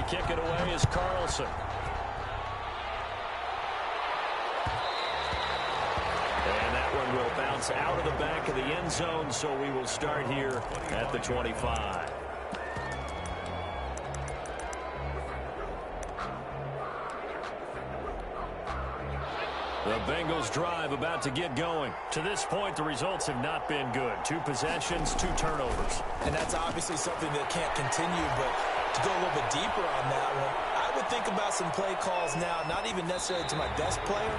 kick it away is Carlson. And that one will bounce out of the back of the end zone, so we will start here at the 25. The Bengals drive about to get going. To this point, the results have not been good. 2 possessions, 2 turnovers. And that's obviously something that can't continue, but to go a little bit deeper on that one, I would think about some play calls now, not even necessarily to my best player,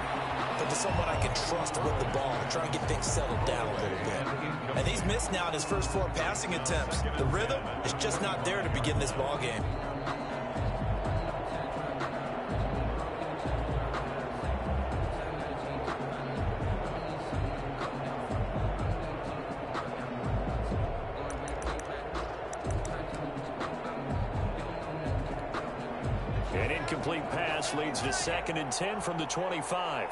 but to someone I can trust with the ball and try and get things settled down a little bit. And he's missed now in his first 4 passing attempts. The rhythm is just not there to begin this ball game. An incomplete pass leads to 2nd and 10 from the 25.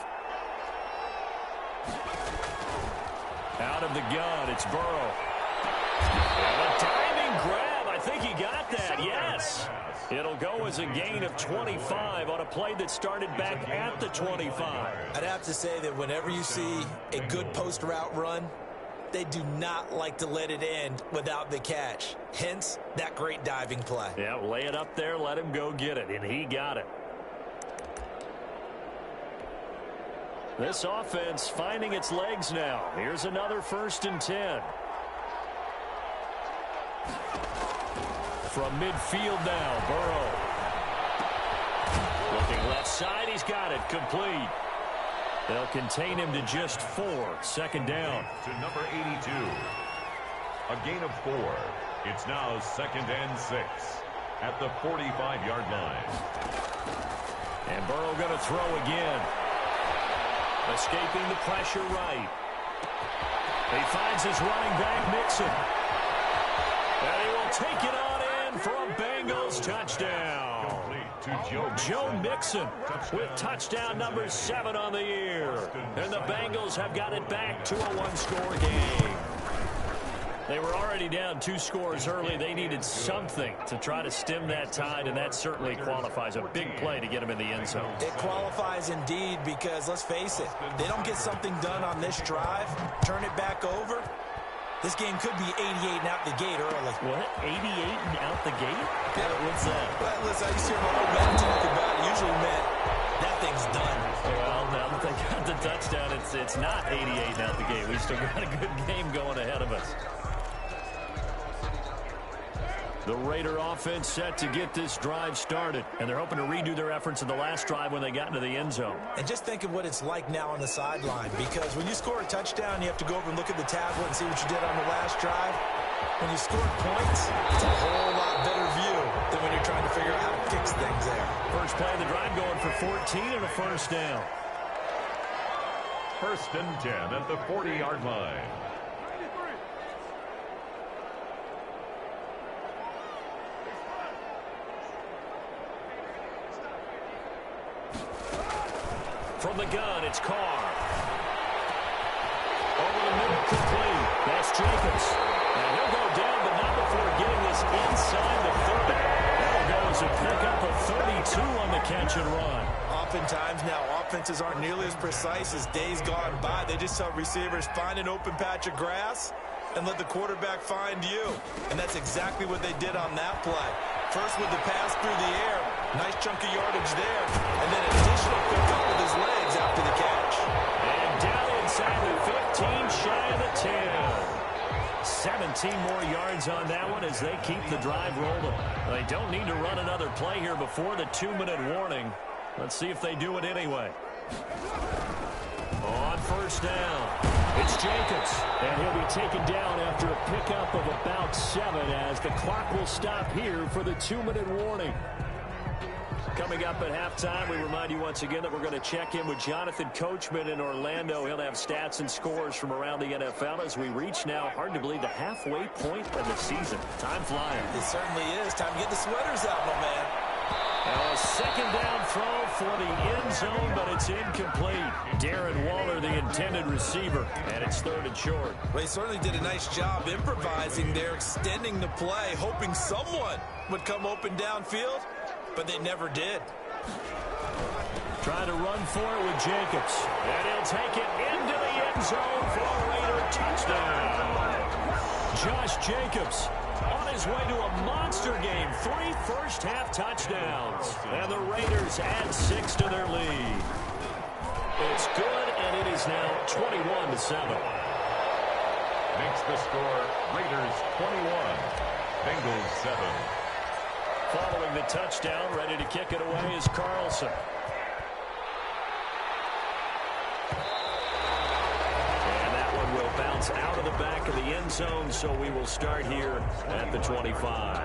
Out of the gun, it's Burrow. And a diving grab. I think he got that, yes. It'll go as a gain of 25 on a play that started back at the 25. I'd have to say that whenever you see a good post route run, they do not like to let it end without the catch. Hence, that great diving play. Yeah, lay it up there, let him go get it, and he got it. This offense finding its legs now. Here's another 1st and 10. From midfield now, Burrow. Looking left side, he's got it, complete. They'll contain him to just 4. 2nd down. To number 82. A gain of 4. It's now 2nd and 6 at the 45-yard line. And Burrow going to throw again. Escaping the pressure right. He finds his running back, Mixon. And he will take it on in for a Bengals touchdown. Joe Mixon with touchdown number 7 on the year. And the Bengals have got it back to a 1-score game. They were already down 2 scores early. They needed something to try to stem that tide, and that certainly qualifies. A big play to get them in the end zone. It qualifies indeed because, let's face it, they don't get something done on this drive, turn it back over, this game could be 88 and out the gate early. What? 88 and out the gate? Yeah. What's that? Well, listen, I used to hear my old man talk about it. Usually meant that thing's done. Well, now that they got the touchdown, it's not 88 and out the gate. We still got a good game going ahead of us. The Raider offense set to get this drive started, and they're hoping to redo their efforts in the last drive when they got into the end zone. And just think of what it's like now on the sideline, because when you score a touchdown, you have to go over and look at the tablet and see what you did on the last drive. When you score points, it's a whole lot better view than when you're trying to figure out how to fix things there. First play of the drive going for 14 and a 1st down. 1st and 10 at the 40-yard line. From the gun, it's Carr. Over the middle, complete. That's Jacobs. And he'll go down, but not before getting this inside the 30. That'll go as a pickup of 32 on the catch and run. Oftentimes now, offenses aren't nearly as precise as days gone by. They just tell receivers, find an open patch of grass and let the quarterback find you. And that's exactly what they did on that play. First with the pass through the air. Nice chunk of yardage there. And then additional pickup with his legs after the catch. And down inside the 15, shy of the 10. 17 more yards on that one as they keep the drive rolling. They don't need to run another play here before the 2-minute warning. Let's see if they do it anyway. On 1st down, it's Jacobs. And he'll be taken down after a pickup of about 7 as the clock will stop here for the 2-minute warning. Coming up at halftime, we remind you once again that we're going to check in with Jonathan Coachman in Orlando. He'll have stats and scores from around the NFL as we reach now, hard to believe, the halfway point of the season. Time flying. It certainly is. Time to get the sweaters out, my man. Now a 2nd down throw for the end zone, but it's incomplete. Darren Waller, the intended receiver, and it's 3rd and short. Well, he certainly did a nice job improvising there, extending the play, hoping someone would come open downfield. but they never did. Trying to run for it with Jacobs. And he'll take it into the end zone for a Raider touchdown. Josh Jacobs on his way to a monster game. 3 first-half touchdowns. And the Raiders add 6 to their lead. It's good, and it is now 21-7. Makes the score Raiders 21, Bengals 7. Following the touchdown, ready to kick it away is Carlson. And that one will bounce out of the back of the end zone, so we will start here at the 25.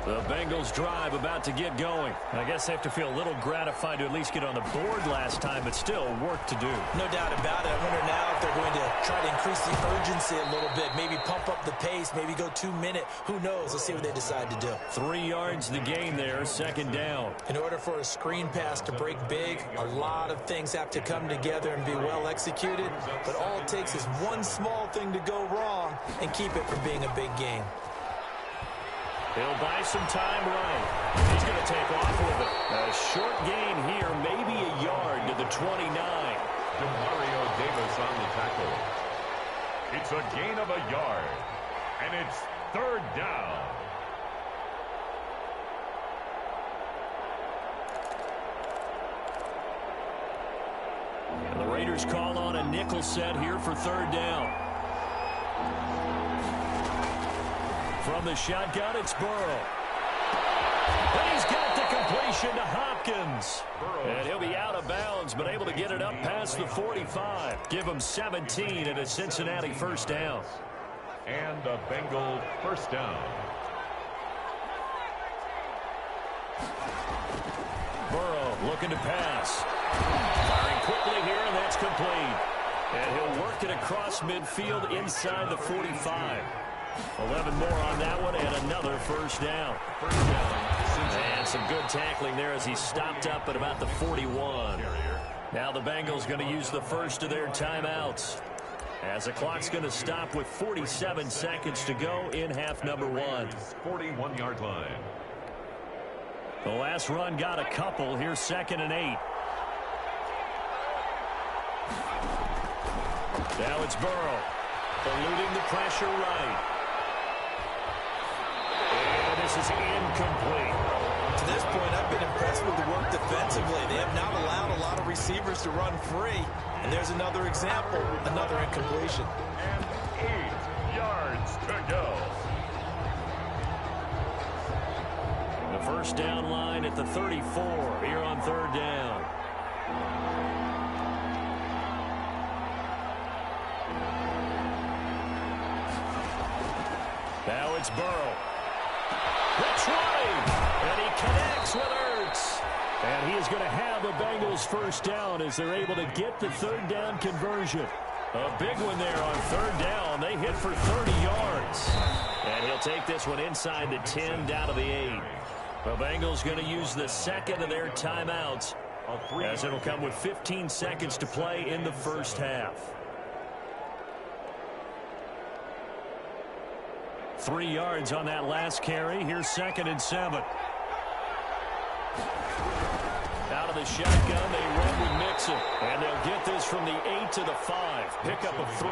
The Bengals drive about to get going. I guess they have to feel a little gratified to at least get on the board last time, but still work to do. No doubt about it. I wonder now if they're going to try to increase the urgency a little bit, maybe pump up the pace, maybe go 2-minute. Who knows? Let's see what they decide to do. 3 yards the gain there, second down. In order for a screen pass to break big, a lot of things have to come together and be well executed, but all it takes is one small thing to go wrong and keep it from being a big game. He'll buy some time right. He's going to take off with it. A short gain here, maybe a yard to the 29. Demario Davis on the tackle. It's a gain of a yard, and it's third down. And the Raiders call on a nickel set here for third down. From the shotgun, it's Burrow. And he's got the completion to Hopkins. And he'll be out of bounds, but able to get it up past the 45. Give him 17 and a Cincinnati first down. And a Bengal first down. Burrow looking to pass. Firing quickly here, and that's complete. And he'll work it across midfield inside the 45. 11 more on that one, and another first down. And some good tackling there as he stopped up at about the 41. Now the Bengals going to use the first of their timeouts, as the clock's going to stop with 47 seconds to go in half number 1. 41-yard line. The last run got a couple. Here's 2nd and 8. Now it's Burrow, eluding the pressure right. And this is incomplete. To this point, I've been impressed with the work defensively. They have not allowed a lot of receivers to run free. And there's another example, another incompletion. And 8 yards to go. The first down line at the 34 here on third down. Now it's Burrow. That's right. And he connects with Ertz. And he is going to have the Bengals first down as they're able to get the third down conversion. A big one there on third down. They hit for 30 yards. And he'll take this one inside the 10 down to the 8. The Bengals going to use the second of their timeouts, as it'll come with 15 seconds to play in the first half. 3 yards on that last carry. Here's 2nd and 7. Out of the shotgun, they run with Mixon. And they'll get this from the 8 to the 5. Pickup of 3.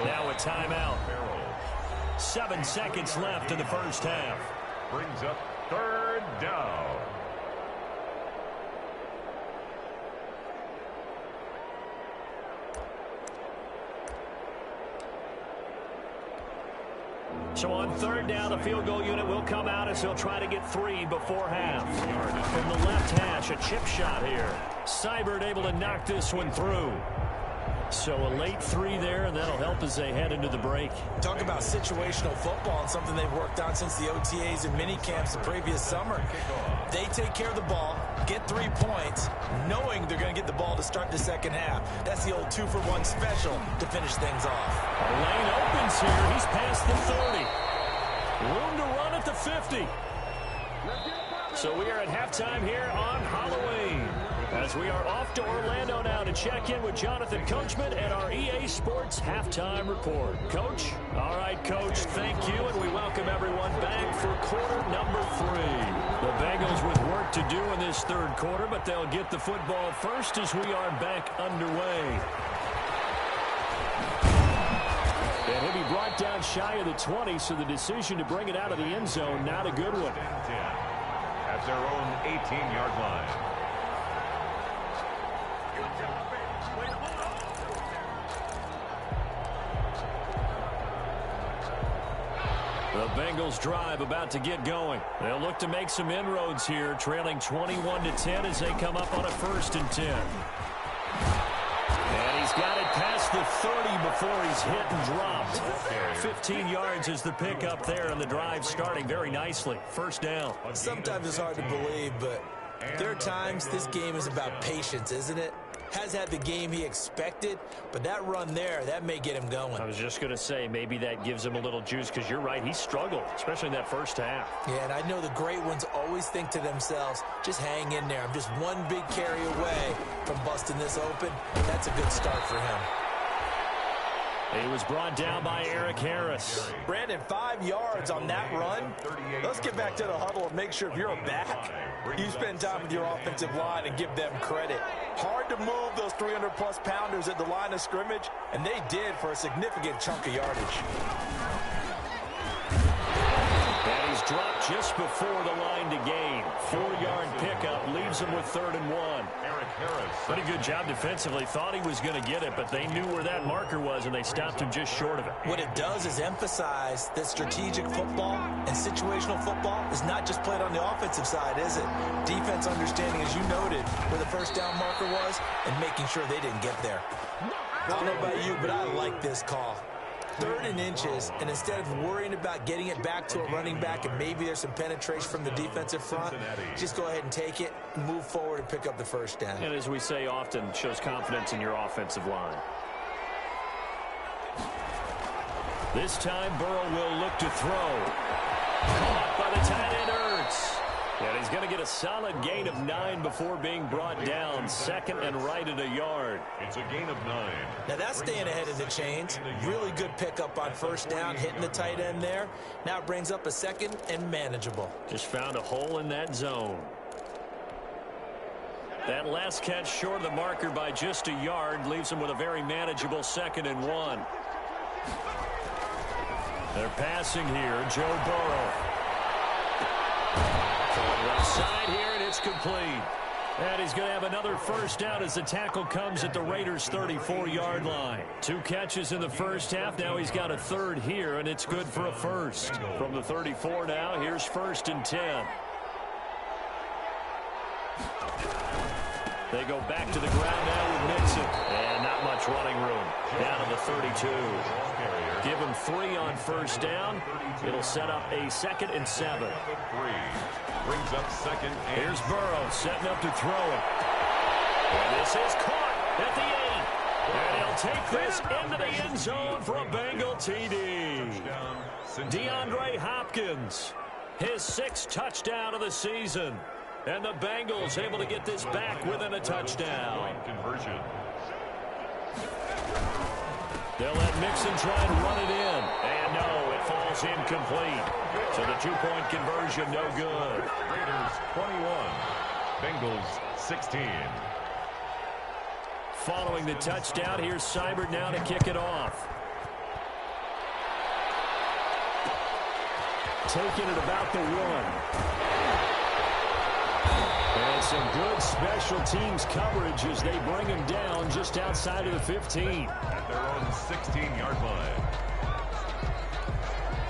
Now a timeout. 7 seconds left in the first half. Brings up third down. So on third down, the field goal unit will come out as he'll try to get 3 before half. From the left hash, a chip shot here. Seibert able to knock this one through. So a late 3 there, and that'll help as they head into the break. Talk about situational football and something they've worked on since the OTAs and mini camps the previous summer. They take care of the ball, get 3 points, knowing they're going to get the ball to start the second half. That's the old 2-for-1 special to finish things off. A lane opens here. He's past the 30. Room to run at the 50. So we are at halftime here on Halloween, as we are off to Orlando now to check in with Jonathan Coachman and our EA Sports Halftime Report. Coach? All right, Coach, thank you, and we welcome everyone back for quarter number 3. The Bengals with work to do in this third quarter, but they'll get the football first as we are back underway. And he'll be brought down shy of the 20, so the decision to bring it out of the end zone, not a good one. At their own 18-yard line. The Bengals drive about to get going. They'll look to make some inroads here, trailing 21-10 as they come up on a 1st and 10. And he's got it past the 30 before he's hit and dropped. 15 yards is the pickup there, and the drive starting very nicely. 1st down. Sometimes it's hard to believe, but there are times this game is about patience, isn't it? Has had the game he expected, but that run there, that may get him going. I was just going to say, maybe that gives him a little juice, because you're right, he struggled, especially in that first half. Yeah, and I know the great ones always think to themselves, just hang in there. I'm just one big carry away from busting this open. That's a good start for him. He was brought down by Eric Harris. Brandon, 5 yards on that run. Let's get back to the huddle and make sure if you're a back, you spend time with your offensive line and give them credit. Hard to move those 300-plus pounders at the line of scrimmage, and they did for a significant chunk of yardage. And he's dropped just before the line to gain. 4-yard pickup leaves him with 3rd and 1. Eric Harris. Pretty good job defensively. Thought he was going to get it, but they knew where that marker was, and they stopped him just short of it. What it does is emphasize that strategic football and situational football is not just played on the offensive side, is it? Defense understanding, as you noted, where the 1st down marker was and making sure they didn't get there. I don't know about you, but I like this call. 3rd and inches, and instead of worrying about getting it back to a running back and maybe there's some penetration from the defensive front, just go ahead and take it, move forward, and pick up the 1st down. And as we say often, shows confidence in your offensive line. This time, Burrow will look to throw. Caught by the tight end, Ertz. And he's going to get a solid gain of 9 before being brought down. 2nd and right at a yard. It's a gain of 9. Now that's staying ahead of the chains. Really good pickup on 1st down, hitting the tight end there. Now it brings up a 2nd and manageable. Just found a hole in that zone. That last catch short of the marker by just a yard leaves him with a very manageable 2nd and 1. They're passing here. Joe Burrow. Left side here, and it's complete. And he's going to have another 1st down as the tackle comes at the Raiders' 34-yard line. 2 catches in the first half. Now he's got a 3rd here, and it's good for a 1st. From the 34 now, here's 1st and 10. They go back to the ground now with Mixon. And not much running room. Down to the 32. Give him 3 on 1st down. It'll set up a 2nd and 7. Brings up 2nd and here's Burrow setting up to throw it. And this is caught at the 8. And he'll take this into the end zone for a Bengal TD. DeAndre Hopkins, his 6th touchdown of the season. And the Bengals able to get this back within a touchdown. Conversion. They'll let Mixon try and run it in. And no, it falls incomplete. So the 2-point conversion no good. Raiders 21. Bengals 16. Following the touchdown, here's Seibert now to kick it off. Taking it about the 1. And some good special teams coverage as they bring him down just outside of the 15. At their own 16-yard line.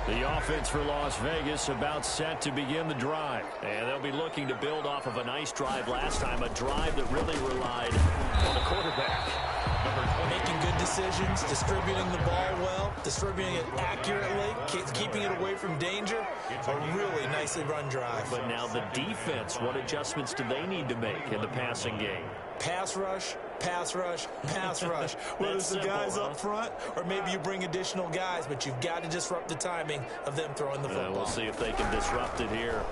The offense for Las Vegas about set to begin the drive. And they'll be looking to build off of a nice drive last time, a drive that really relied on the quarterback. Making good decisions, distributing the ball well, distributing it accurately, keeping it away from danger. A really nicely run drive. But now the defense, what adjustments do they need to make in the passing game? Pass rush, pass rush, pass rush. Whether it's the guys up front or maybe you bring additional guys, but you've got to disrupt the timing of them throwing the football. We'll see if they can disrupt it here.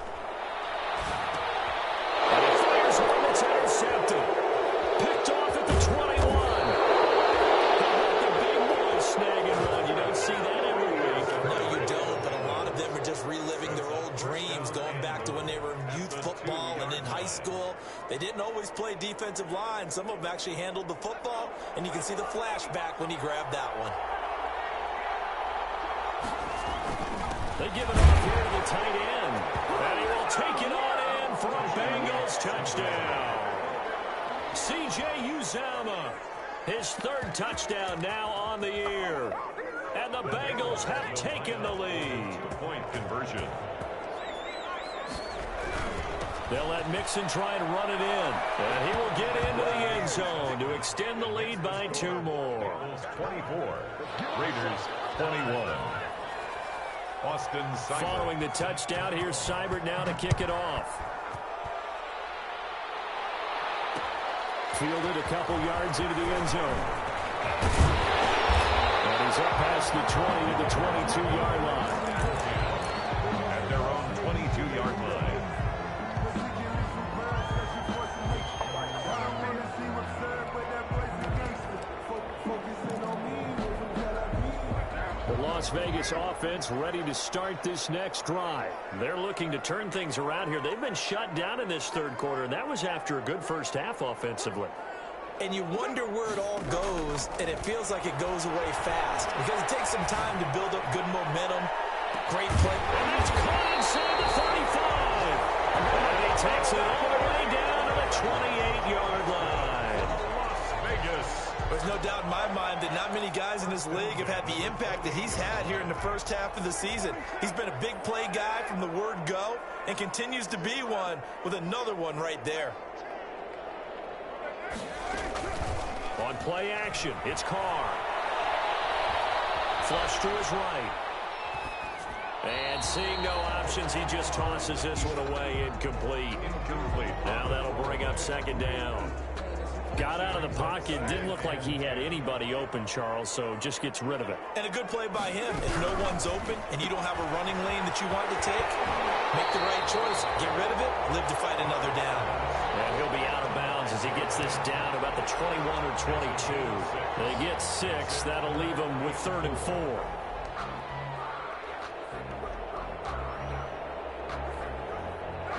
when they were in youth football and in high school. They didn't always play defensive line. Some of them actually handled the football, and you can see the flashback when he grabbed that one. They give it off here to the tight end. And he will take it on in for a Bengals touchdown. C.J. Uzomah, his third touchdown now on the year. And the Bengals have taken the lead. Point conversion. They'll let Mixon try and run it in. And he will get into the end zone to extend the lead by 2 more. 24. Raiders 21. Austin Seibert. Following the touchdown, here's Seibert now to kick it off. Fielded a couple yards into the end zone. And he's up past the 20 to the 22-yard line. At their own 22-yard line. The Las Vegas offense ready to start this next drive. They're looking to turn things around here. They've been shut down in this third quarter, and that was after a good first half offensively. And you wonder where it all goes, and it feels like it goes away fast because it takes some time to build up good momentum. Great play. And that's caught inside the 35. And he takes it all the way down to the 28-yard line. Las Vegas. There's no doubt in my mind that not many guys in this league have had the impact that he's had here in the first half of the season. He's been a big play guy from the word go and continues to be one with another one right there. On play action, it's Carr. Flush to his right. And seeing no options, he just tosses this one away, incomplete. Now that'll bring up second down. Got out of the pocket, didn't look like he had anybody open, Charles, so just gets rid of it. And a good play by him. If no one's open and you don't have a running lane that you want to take, make the right choice. Get rid of it, live to fight another down. And he'll be out of bounds as he gets this down about the 21 or 22. They get 6. That'll leave them with 3rd and 4.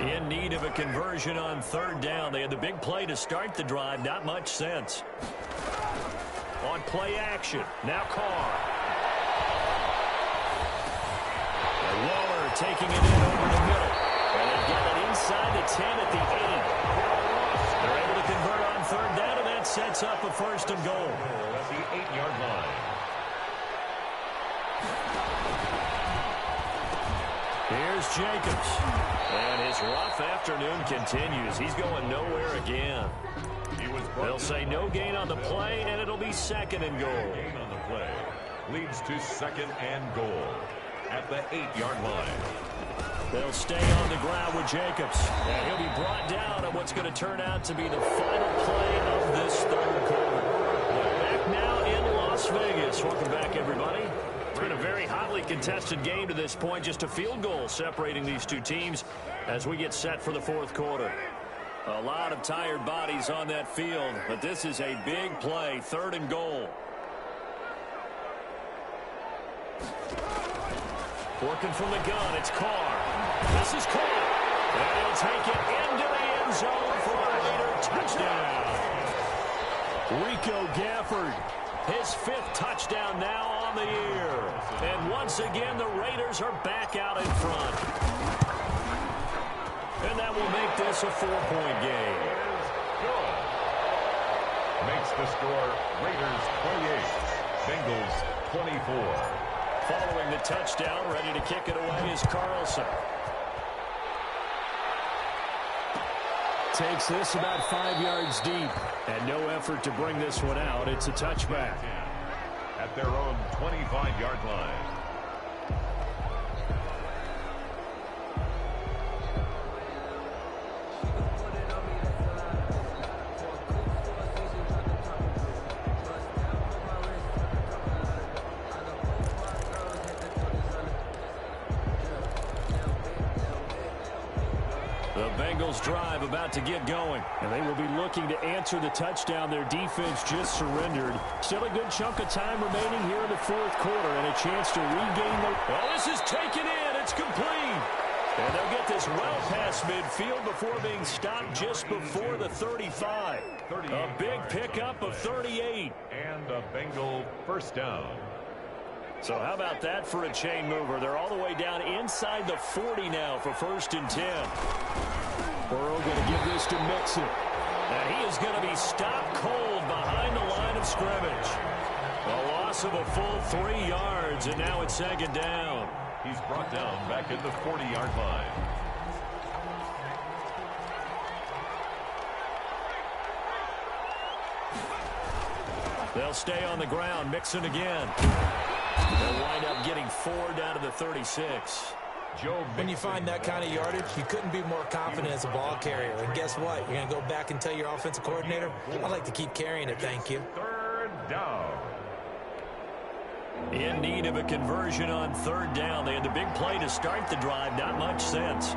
In need of a conversion on 3rd down. They had the big play to start the drive. Not much sense. On play action. Now Carr. And Waller taking it in over the middle. And they've got it inside the 10 at the 8. They're able to convert on 3rd down, and that sets up a 1st and goal. At the 8-yard line. Here's Jacobs. And his rough afternoon continues. He's going nowhere again. They'll say no gain on the play, and it'll be 2nd and goal. Gain on the play leads to 2nd and goal at the 8-yard line. They'll stay on the ground with Jacobs. And he'll be brought down on what's going to turn out to be the final play of this 3rd quarter. We're back now in Las Vegas. Welcome back, everybody. It's been a very hotly contested game to this point. Just a field goal separating these two teams as we get set for the 4th quarter. A lot of tired bodies on that field, but this is a big play, 3rd and goal. Working from the gun, it's Carr. This is Carr. And he'll take it into the end zone for a Raider touchdown. Rico Gafford, his 5th touchdown now on the year. And once again, the Raiders are back out in front. And that will make this a 4-point game. Good. Makes the score Raiders 28, Bengals 24. Following the touchdown, ready to kick it away is Carlson. Takes this about 5 yards deep. And no effort to bring this one out. It's a touchback. At their own 25-yard line. The Bengals drive about to get going. And they will be looking to answer the touchdown their defense just surrendered. Still a good chunk of time remaining here in the 4th quarter and a chance to regain the... Well, this is taken in. It's complete. And they'll get this well past midfield before being stopped just before the 35. A big pickup of 38. And a Bengal first down. So how about that for a chain mover? They're all the way down inside the 40 now for 1st and 10. Burrow going to give this to Mixon. And he is going to be stopped cold behind the line of scrimmage. A loss of a full 3 yards, and now it's 2nd down. He's brought down back at the 40-yard line. They'll stay on the ground. Mixon again. They'll wind up getting 4 down to the 36. When you find that kind of yardage, you couldn't be more confident as a ball carrier. And guess what? You're going to go back and tell your offensive coordinator, I'd like to keep carrying it, thank you. 3rd down. In need of a conversion on 3rd down. They had the big play to start the drive. Not much sense.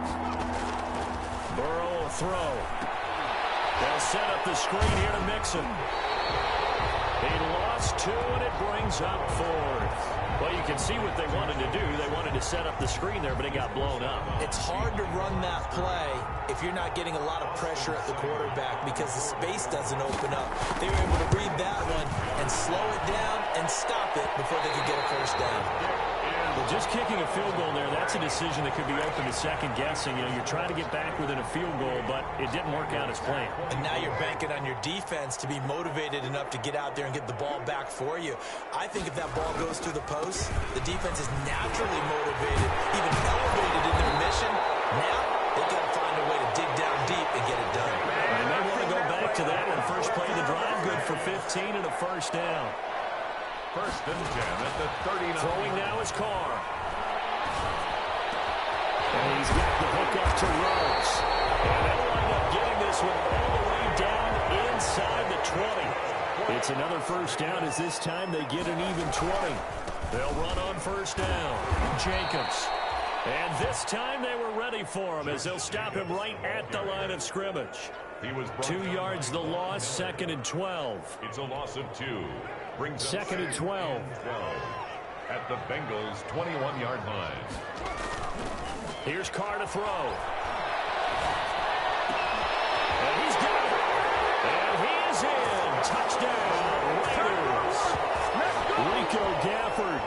Burrow will throw. They'll set up the screen here to Mixon. He lost 2, and it brings up 4th. Well, you can see what they wanted to do. They wanted to set up the screen there, but it got blown up. It's hard to run that play if you're not getting a lot of pressure at the quarterback because the space doesn't open up. They were able to read that one and slow it down and stop it before they could get a 1st down. Well, just kicking a field goal there, that's a decision that could be open to second guessing. You know, you're trying to get back within a field goal, but it didn't work out as planned. And now you're banking on your defense to be motivated enough to get out there and get the ball back for you. I think if that ball goes through the post, the defense is naturally motivated, even elevated in their mission. Now they've got to find a way to dig down deep and get it done. They may want to go back to that one. First play of the drive, good for 15 and a 1st down. 1st and 10 at the 39. Throwing now is Carr. And he's got the hook up to Rhodes. And they'll wind up getting this one all the way down inside the 20. It's another 1st down as this time they get an even 20. They'll run on 1st down. Jacobs. And this time they were ready for him as they'll stop him right at the line of scrimmage. He was 2 yards the loss, 2nd and 12. It's a loss of 2. Brings 2nd and 12. At the Bengals' 21-yard line. Here's Carr to throw. And he's got it. And he is in. Touchdown, Raiders. Rico Gafford,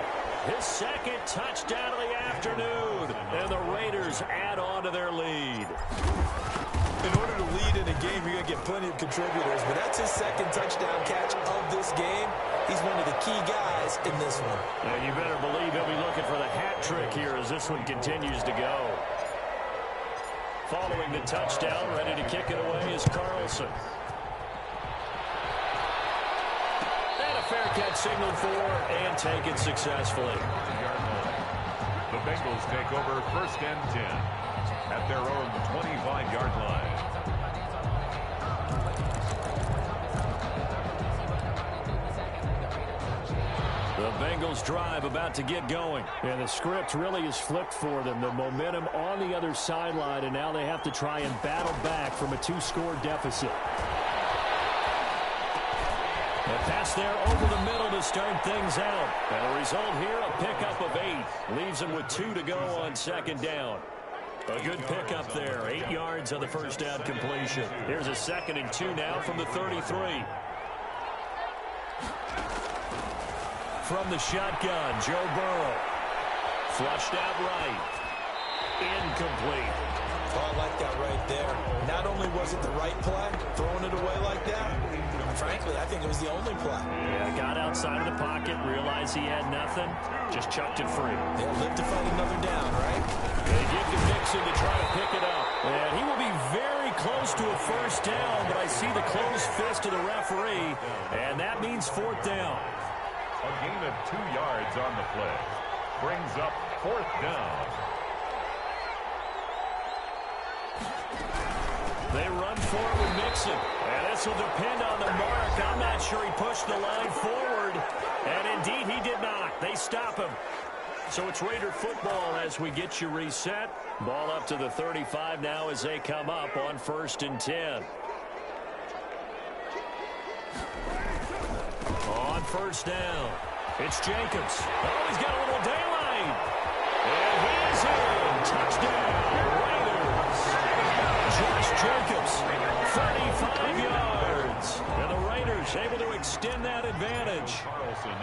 his 2nd touchdown of the afternoon. And the Raiders add on to their lead. In order to lead in a game, you're going to get plenty of contributors, but that's his 2nd touchdown catch of this game. He's one of the key guys in this one. And you better believe he'll be looking for the hat trick here as this one continues to go. Following the touchdown, ready to kick it away is Carlson. And a fair catch signaled for and taken successfully. The Bengals take over 1st and 10 at their own 25-yard line. The Bengals drive about to get going. And the script really is flipped for them. The momentum on the other sideline, and now they have to try and battle back from a 2-score deficit. A pass there over the middle to start things out. And the result here, a pickup of 8. Leaves them with 2 to go on 2nd down. A good pickup there. 8 yards on the 1st down completion. Here's a 2nd and 2 now from the 33. From the shotgun, Joe Burrow. Flushed out right. Incomplete. Oh, I like that right there. Not only was it the right play, throwing it away like that, frankly, I think it was the only play. Yeah, got outside of the pocket, realized he had nothing, just chucked it free. They'll live to fight another down, right? They give to Mixon to try to pick it up. And he will be very close to a 1st down, but I see the closed fist of the referee, and that means 4th down. A gain of 2 yards on the play. Brings up 4th down. They run forward with Mixon. And this will depend on the mark. I'm not sure he pushed the line forward. And indeed, he did not. They stop him. So it's Raider football as we get you reset. Ball up to the 35 now as they come up on 1st and 10. On 1st down, it's Jacobs. Oh, he's got a little daylight. And he's in. Touchdown, Raiders. Josh Jacobs, 35 yards. And the Raiders able to extend that advantage.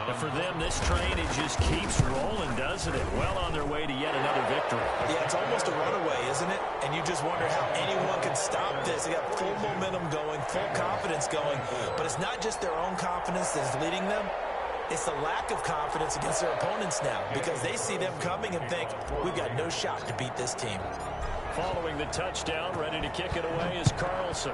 And for them, this train, it just keeps rolling, doesn't it? Well on their way to yet another victory. Yeah, it's almost a runaway, isn't it? And you just wonder how anyone can stop this. They got full momentum going, full confidence going. But it's not just their own confidence that is leading them. It's the lack of confidence against their opponents now, because they see them coming and think, we've got no shot to beat this team. Following the touchdown, ready to kick it away is Carlson.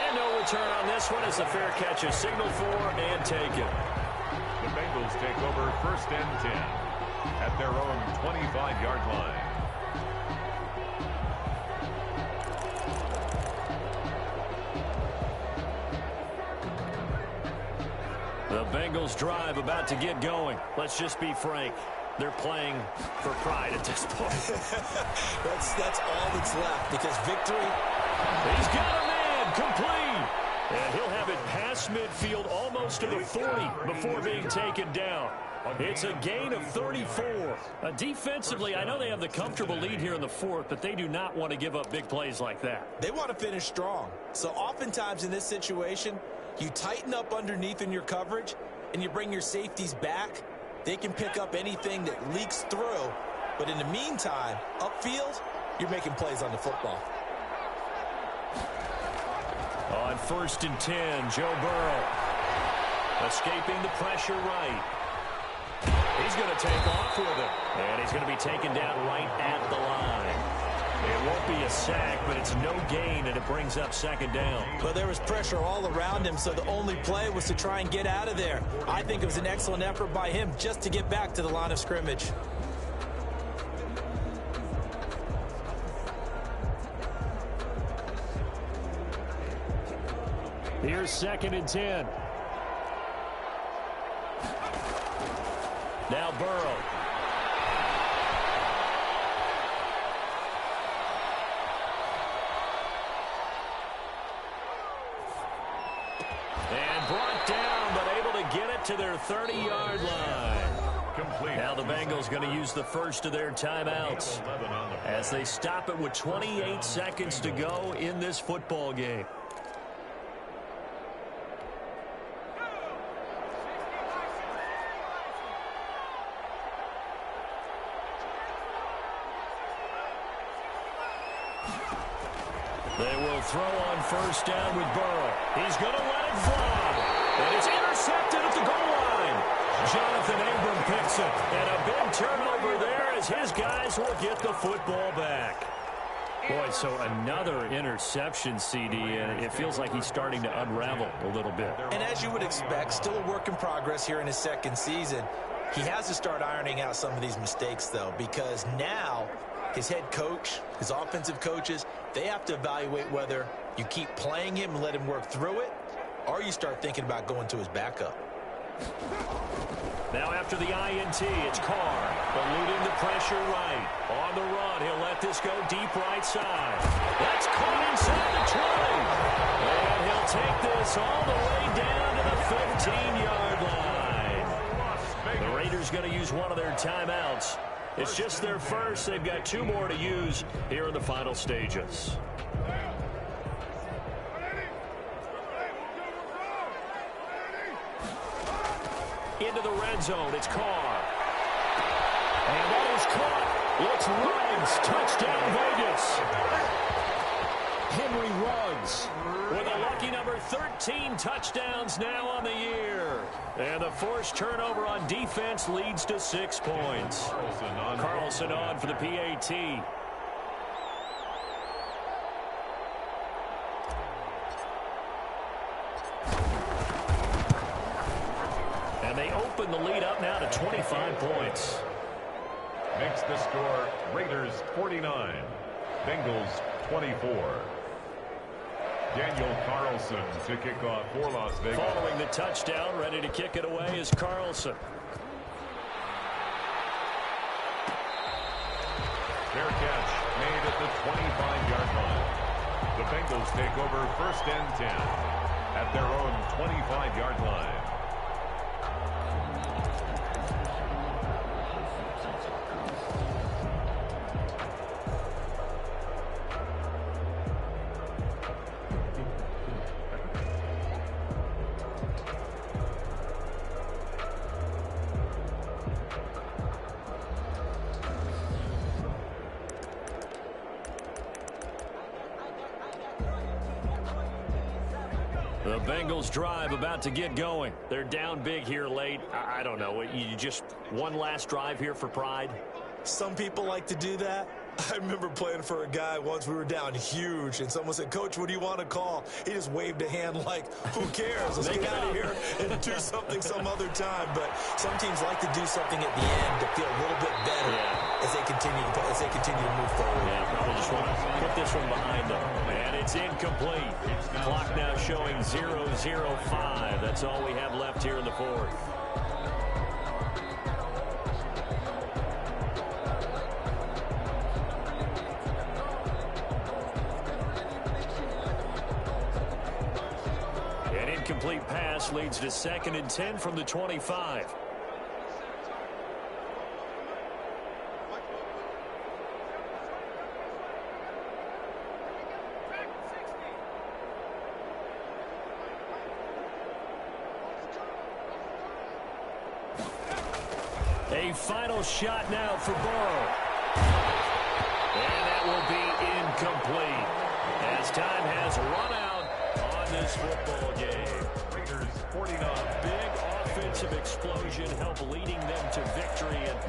And no return on this one as the fair catch is signaled for and taken. The Bengals take over 1st and 10 at their own 25-yard line. The Bengals drive about to get going. Let's just be frank. They're playing for pride at this point. That's all that's left, because victory. He's got a man complete. And he'll have it past midfield almost to the 40 before being taken down. It's a gain of 34. Defensively, I know they have the comfortable lead here in the 4th, but they do not want to give up big plays like that. They want to finish strong. So oftentimes in this situation, you tighten up underneath in your coverage, and you bring your safeties back. They can pick up anything that leaks through. But in the meantime, upfield, you're making plays on the football. On 1st and 10, Joe Burrow. Escaping the pressure right. He's going to take off with it. And he's going to be taken down right at the line. It won't be a sack, but it's no gain, and it brings up 2nd down. But there was pressure all around him, so the only play was to try and get out of there. I think it was an excellent effort by him just to get back to the line of scrimmage. Here's 2nd and 10. Now Burrow. And brought down, but able to get it to their 30-yard line. Complete. Now the Bengals going to use the first of their timeouts as they stop it with 28 seconds to go in this football game. They will throw on 1st down with Burrow. He's going to let it fly. And it's intercepted at the goal line. Jonathan Abram picks it. And a big turnover there as his guys will get the football back. Boy, so another interception, CD, and it feels like he's starting to unravel a little bit. And as you would expect, still a work in progress here in his 2nd season. He has to start ironing out some of these mistakes, though, because now his head coach, his offensive coaches, they have to evaluate whether you keep playing him and let him work through it, or you start thinking about going to his backup. Now after the INT, it's Carr, eluding the pressure right. On the run, he'll let this go deep right side. That's caught inside the 20. And he'll take this all the way down to the 15-yard line. The Raiders going to use one of their timeouts. It's just their first. They've got 2 more to use here in the final stages. Into the red zone. It's Carr. And that is caught. It's Ruggs. Touchdown, Vegas. Henry Ruggs with a lucky number 13 touchdowns now on the year. And the forced turnover on defense leads to 6 points. Carlson on for the PAT. And they open the lead up now to 25 points. Makes the score Raiders 49, Bengals 24. Daniel Carlson to kick off for Las Vegas. Following the touchdown, ready to kick it away is Carlson. Fair catch made at the 25-yard line. The Bengals take over 1st and 10 at their own 25-yard line. The Bengals drive about to get going. They're down big here late. I don't know. You just one last drive here for pride? Some people like to do that. I remember playing for a guy once. We were down huge, and someone said, "Coach, what do you want to call?" He just waved a hand like, "Who cares? Let's get out of here and do something some other time." But some teams like to do something at the end to feel a little bit better as they continue to move forward. Yeah, probably just want to put this one behind them. And it's incomplete. Clock now showing 0:05. That's all we have left here in the fourth. An incomplete pass leads to 2nd and 10 from the 25. A final shot now for Burrow. And that will be incomplete as time has run out on this football game. Raiders 49. Big offensive explosion help leading them to victory. And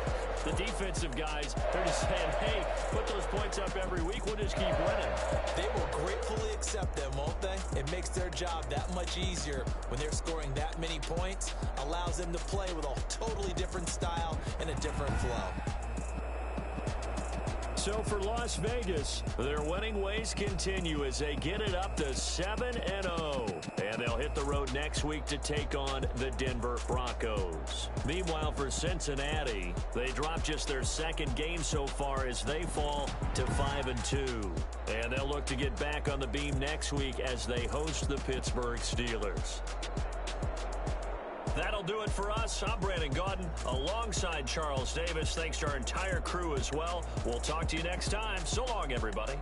the defensive guys, they're just saying, hey, put those points up every week. We'll just keep winning. They will gratefully accept them, won't they? It makes their job that much easier when they're scoring that many points. Allows them to play with a totally different style and a different flow. So for Las Vegas, their winning ways continue as they get it up to 7-0. And they'll hit the road next week to take on the Denver Broncos. Meanwhile, for Cincinnati, they dropped just their 2nd game so far as they fall to 5-2. And they'll look to get back on the beam next week as they host the Pittsburgh Steelers. That'll do it for us. I'm Brandon Gaudin alongside Charles Davis. Thanks to our entire crew as well. We'll talk to you next time. So long, everybody.